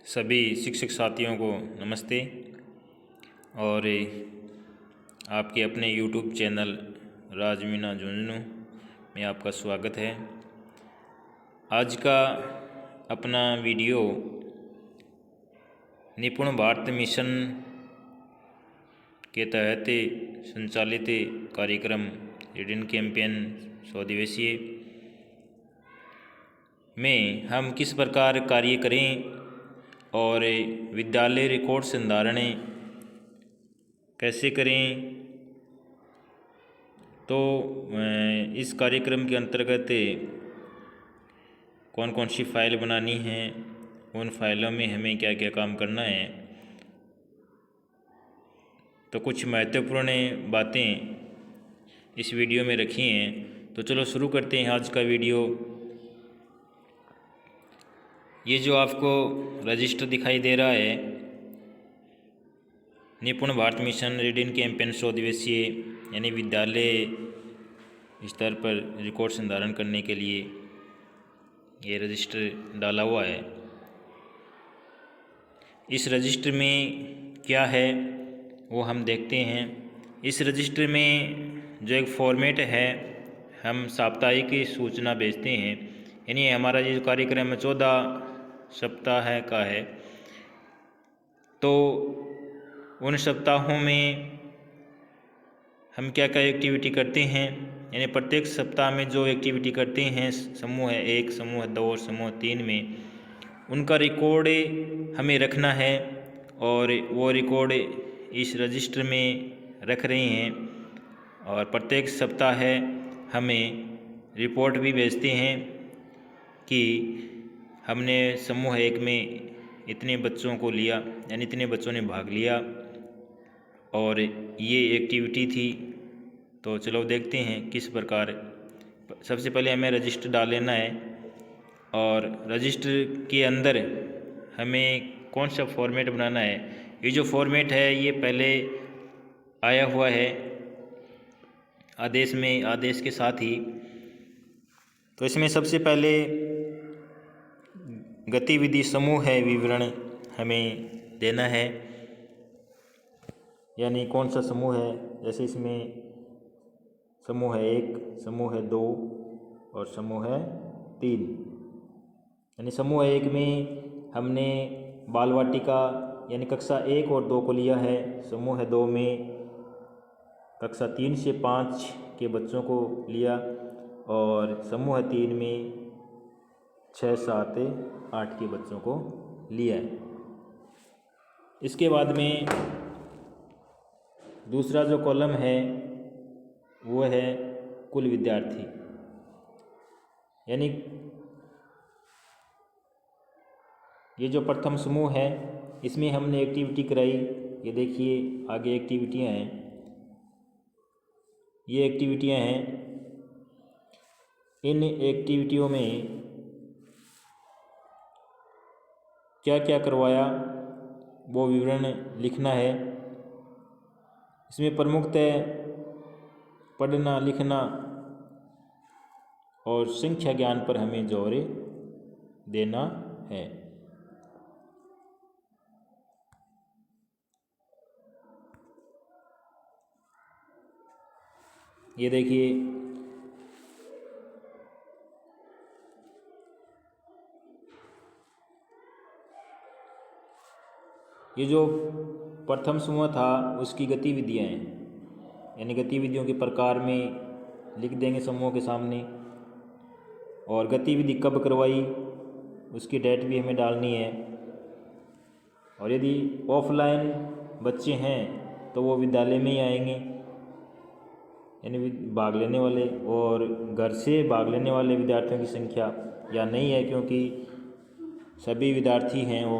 सभी शिक्षक साथियों को नमस्ते। और आपके अपने YouTube चैनल राज मीना झुंझुनू में आपका स्वागत है। आज का अपना वीडियो निपुण भारत मिशन के तहत संचालित कार्यक्रम रीडिंग कैंपेन 100 दिवसीय में हम किस प्रकार कार्य करें और विद्यालय रिकॉर्ड संधारण कैसे करें, तो इस कार्यक्रम के अंतर्गत कौन कौन सी फाइल बनानी है, उन फाइलों में हमें क्या क्या काम करना है, तो कुछ महत्वपूर्ण बातें इस वीडियो में रखी हैं। तो चलो शुरू करते हैं आज का वीडियो। ये जो आपको रजिस्टर दिखाई दे रहा है, निपुण भारत मिशन रीडिंग कैंपेन 100 दिवसीय यानी विद्यालय स्तर पर रिकॉर्ड संधारण करने के लिए ये रजिस्टर डाला हुआ है। इस रजिस्टर में क्या है वो हम देखते हैं। इस रजिस्टर में जो एक फॉर्मेट है, हम साप्ताहिक सूचना भेजते हैं। यानी हमारा ये जो कार्यक्रम 14 सप्ताह का है, तो उन सप्ताहों में हम क्या क्या एक्टिविटी करते हैं, यानी प्रत्येक सप्ताह में जो एक्टिविटी करते हैं समूह 1, समूह 2 और समूह 3 में, उनका रिकॉर्ड हमें रखना है। और वो रिकॉर्ड इस रजिस्टर में रख रहे हैं। और प्रत्येक सप्ताह हमें रिपोर्ट भी भेजते हैं कि हमने समूह 1 में इतने बच्चों को लिया, यानी इतने बच्चों ने भाग लिया और ये एक्टिविटी थी। तो चलो देखते हैं किस प्रकार। सबसे पहले हमें रजिस्टर डाल लेना है और रजिस्टर के अंदर हमें कौन सा फॉर्मेट बनाना है। ये जो फॉर्मेट है ये पहले आया हुआ है आदेश में, आदेश के साथ ही। तो इसमें सबसे पहले गतिविधि समूह है विवरण हमें देना है, यानी कौन सा समूह है। जैसे इसमें समूह 1, समूह 2 और समूह 3। यानी समूह 1 में हमने बाल वाटिका यानी कक्षा 1 और 2 को लिया है। समूह 2 में कक्षा 3 से 5 के बच्चों को लिया और समूह 3 में 6, 7, 8 के बच्चों को लिया है। इसके बाद में दूसरा जो कॉलम है वो है कुल विद्यार्थी, यानी ये जो प्रथम समूह है इसमें हमने एक्टिविटी कराई। ये देखिए आगे एक्टिविटियां हैं, ये एक्टिविटियां हैं। इन एक्टिविटियों में क्या क्या करवाया वो विवरण लिखना है। इसमें प्रमुखतः पढ़ना, लिखना और संख्या ज्ञान पर हमें जोर देना है। ये देखिए ये जो प्रथम समूह था उसकी गतिविधियां हैं, यानी गतिविधियों के प्रकार में लिख देंगे समूह के सामने। और गतिविधि कब करवाई उसकी डेट भी हमें डालनी है। और यदि ऑफलाइन बच्चे हैं तो वो विद्यालय में ही आएंगे, यानी भाग लेने वाले। और घर से भाग लेने वाले विद्यार्थियों की संख्या या नहीं है, क्योंकि सभी विद्यार्थी हैं वो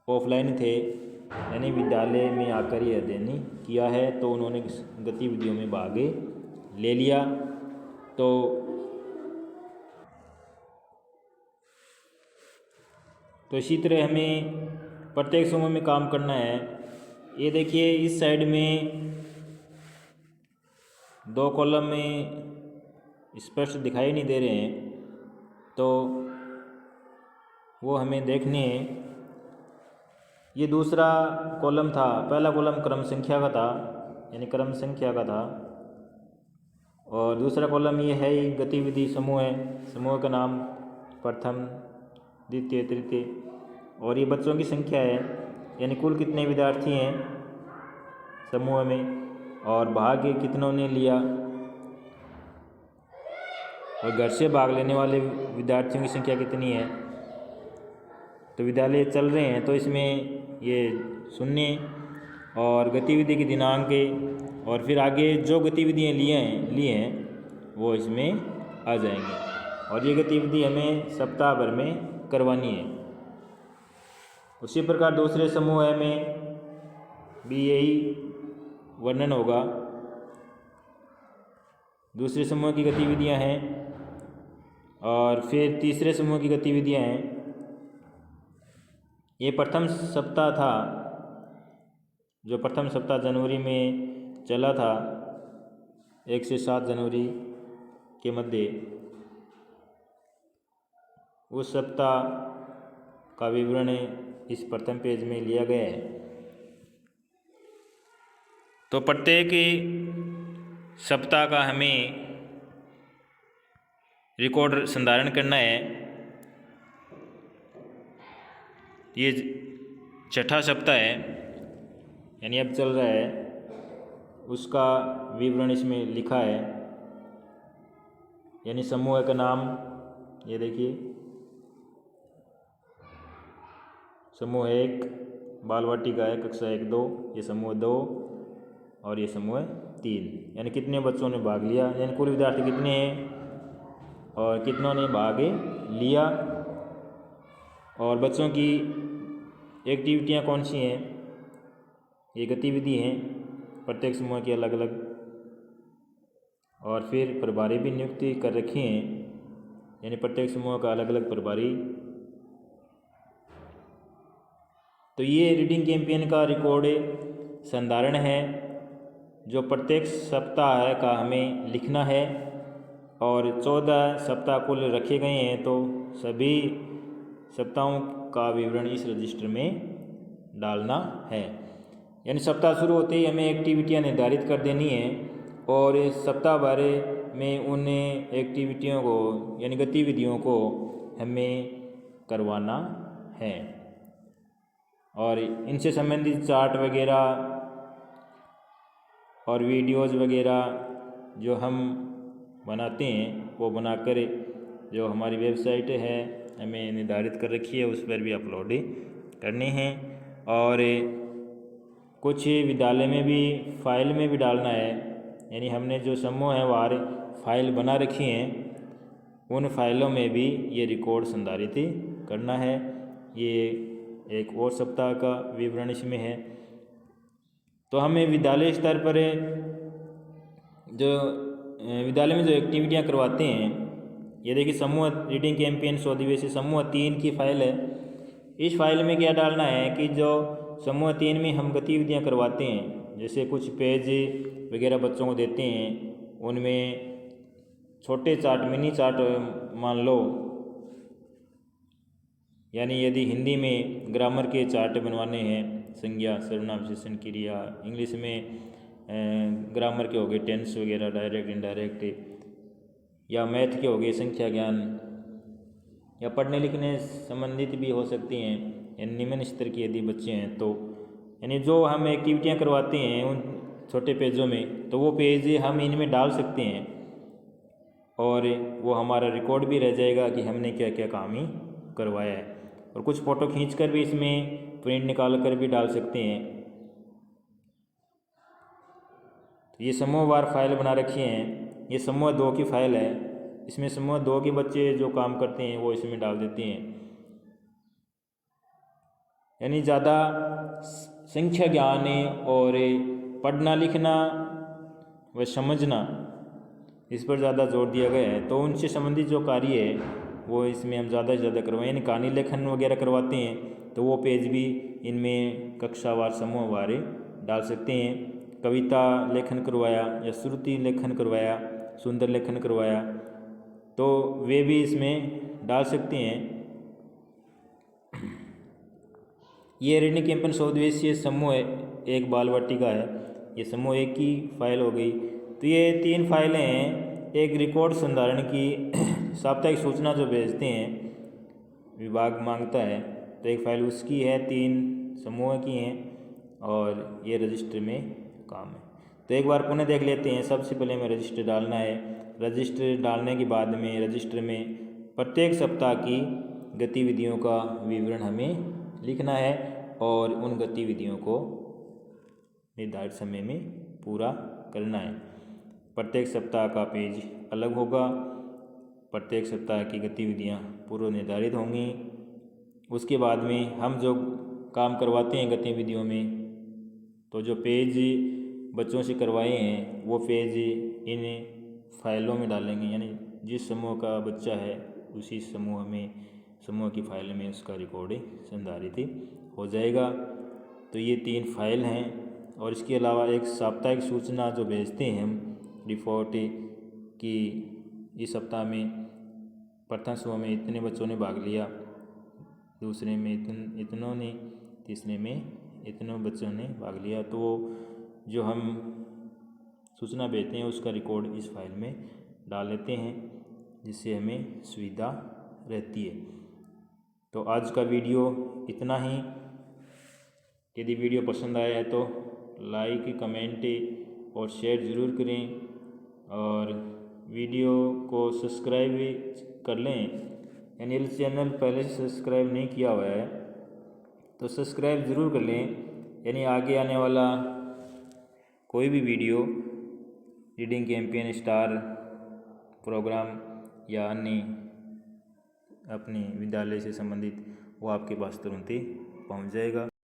ऑफलाइन थे, यानी विद्यालय में आकर ही अध्ययन किया है, तो उन्होंने गतिविधियों में भाग ले लिया। तो इसी तरह हमें प्रत्येक समूह में काम करना है। ये देखिए इस साइड में 2 कॉलम में स्पष्ट दिखाई नहीं दे रहे हैं, तो वो हमें देखने हैं। ये दूसरा कॉलम था, पहला कॉलम क्रम संख्या का था, यानी क्रम संख्या का था, और दूसरा कॉलम ये है गतिविधि समूह है, समूह का नाम प्रथम द्वितीय तृतीय, और ये बच्चों की संख्या है, यानी कुल कितने विद्यार्थी हैं समूह में, और भाग कितनों ने लिया, और घर से भाग लेने वाले विद्यार्थियों की संख्या कितनी है। तो विद्यालय चल रहे हैं तो इसमें ये सुनने और गतिविधि के दिनांक, और फिर आगे जो गतिविधियाँ लिए हैं वो इसमें आ जाएंगे, और ये गतिविधि हमें सप्ताह भर में करवानी है। उसी प्रकार दूसरे समूह में भी यही वर्णन होगा। दूसरे समूह की गतिविधियां हैं, और फिर तीसरे समूह की गतिविधियां हैं। ये प्रथम सप्ताह था, जो प्रथम सप्ताह जनवरी में चला था, 1 से 7 जनवरी के मध्य, उस सप्ताह का विवरण इस प्रथम पेज में लिया गया है। तो प्रत्येक सप्ताह का हमें रिकॉर्ड संधारण करना है। ये छठा सप्ताह है, यानी अब चल रहा है, उसका विवरण इसमें लिखा है। यानी समूह का नाम ये देखिए, समूह 1 बाल वाटिका है, कक्षा 1-2, ये समूह 2, और ये समूह 3, यानी कितने बच्चों ने भाग लिया, यानी कुल विद्यार्थी कितने हैं और कितनों ने भाग लिया, और बच्चों की एक्टिविटियां कौन सी हैं, ये गतिविधि हैं प्रत्येक समूह की अलग अलग, और फिर प्रभारी भी नियुक्ति कर रखे हैं, यानी प्रत्येक समूह का अलग अलग प्रभारी। तो ये रीडिंग कैंपेन का रिकॉर्ड संधारण है, जो प्रत्येक सप्ताह का हमें लिखना है, और 14 सप्ताह कुल रखे गए हैं, तो सभी सप्ताहों का विवरण इस रजिस्टर में डालना है। यानी सप्ताह शुरू होते ही हमें एक्टिविटियां निर्धारित कर देनी है, और सप्ताह भर में उन एक्टिविटियों को, यानी गतिविधियों को हमें करवाना है, और इनसे संबंधित चार्ट वगैरह और वीडियोज़ वगैरह जो हम बनाते हैं वो बनाकर जो हमारी वेबसाइट है हमें निर्धारित कर रखी है, उस पर भी अपलोड करने हैं। और कुछ विद्यालय में भी फाइल में भी डालना है, यानी हमने जो समूह है वहाँ फाइल बना रखी हैं, उन फाइलों में भी ये रिकॉर्ड संधारित करना है। ये एक और सप्ताह का विवरण इसमें है। तो हमें विद्यालय स्तर पर जो विद्यालय में जो एक्टिविटियां करवाते हैं, ये देखिए समूह रीडिंग कैंपेन स्वदिवेशी समूह 3 की फाइल है। इस फाइल में क्या डालना है कि जो समूह 3 में हम गतिविधियां करवाते हैं, जैसे कुछ पेज वगैरह बच्चों को देते हैं, उनमें छोटे चार्ट, मिनी चार्ट मान लो, यानी यदि हिंदी में ग्रामर के चार्ट बनवाने हैं, संज्ञा सर्वनाम विशेषण क्रिया, इंग्लिश में ग्रामर के हो गए टेंस वगैरह, डायरेक्ट इनडायरेक्ट, या मैथ के हो गए संख्या ज्ञान, या पढ़ने लिखने संबंधित भी हो सकती हैं, यानी निम्न स्तर के यदि बच्चे हैं तो, यानी जो हम एक्टिविटियां करवाते हैं उन छोटे पेजों में, तो वो पेज हम इनमें डाल सकते हैं, और वो हमारा रिकॉर्ड भी रह जाएगा कि हमने क्या क्या काम ही करवाया है। और कुछ फ़ोटो खींचकर भी इसमें प्रिंट निकाल कर भी डाल सकते हैं। तो ये समूहवार फाइल बना रखी हैं। ये समूह 2 की फाइल है, इसमें समूह 2 के बच्चे जो काम करते हैं वो इसमें डाल देते हैं। यानी ज़्यादा संख्या ज्ञान और पढ़ना लिखना व समझना, इस पर ज़्यादा जोर दिया गया है। तो उनसे संबंधित जो कार्य है वो इसमें हम ज़्यादा से ज़्यादा करवाएं। यानी कहानी लेखन वगैरह करवाते हैं तो वो पेज भी इनमें कक्षावार समूहवार डाल सकते हैं। कविता लेखन करवाया या श्रुति लेखन करवाया, सुंदर लेखन करवाया, तो वे भी इसमें डाल सकते हैं। ये रीडिंग कैंपेन 100 दिवसीय समूह एक बाल वाटिका है, ये समूह एक की फाइल हो गई। तो ये 3 फाइलें हैं। एक रिकॉर्ड संधारण की साप्ताहिक सूचना जो भेजते हैं विभाग मांगता है, तो एक फाइल उसकी है, 3 समूह की हैं और ये रजिस्टर में काम है। तो एक बार पुनः देख लेते हैं। सबसे पहले हमें रजिस्टर डालना है। रजिस्टर डालने के बाद में रजिस्टर में प्रत्येक सप्ताह की गतिविधियों का विवरण हमें लिखना है और उन गतिविधियों को निर्धारित समय में पूरा करना है। प्रत्येक सप्ताह का पेज अलग होगा, प्रत्येक सप्ताह की गतिविधियां पूर्व निर्धारित होंगी। उसके बाद में हम जो काम करवाते हैं गतिविधियों में, तो जो पेज बच्चों से करवाए हैं वो पेज इन फाइलों में डालेंगे, यानी जिस समूह का बच्चा है उसी समूह की फाइल में उसका रिकॉर्ड संधारित हो जाएगा। तो ये 3 फाइल हैं और इसके अलावा एक साप्ताहिक सूचना जो भेजते हैं हम रिपोर्ट कि इस सप्ताह में प्रथम समूह में इतने बच्चों ने भाग लिया, दूसरे में इतनों ने, तीसरे में इतनों बच्चों ने भाग लिया। तो जो हम सूचना भेजते हैं उसका रिकॉर्ड इस फाइल में डाल लेते हैं, जिससे हमें सुविधा रहती है। तो आज का वीडियो इतना ही। यदि वीडियो पसंद आया है तो लाइक, कमेंट और शेयर ज़रूर करें और वीडियो को सब्सक्राइब भी कर लें। यानी चैनल पहले से सब्सक्राइब नहीं किया हुआ है तो सब्सक्राइब ज़रूर कर लें, यानी आगे आने वाला कोई भी video reading campaign, star program या अन्य अपने विद्यालय से संबंधित वो आपके पास तुरंत ही पहुंच जाएगा।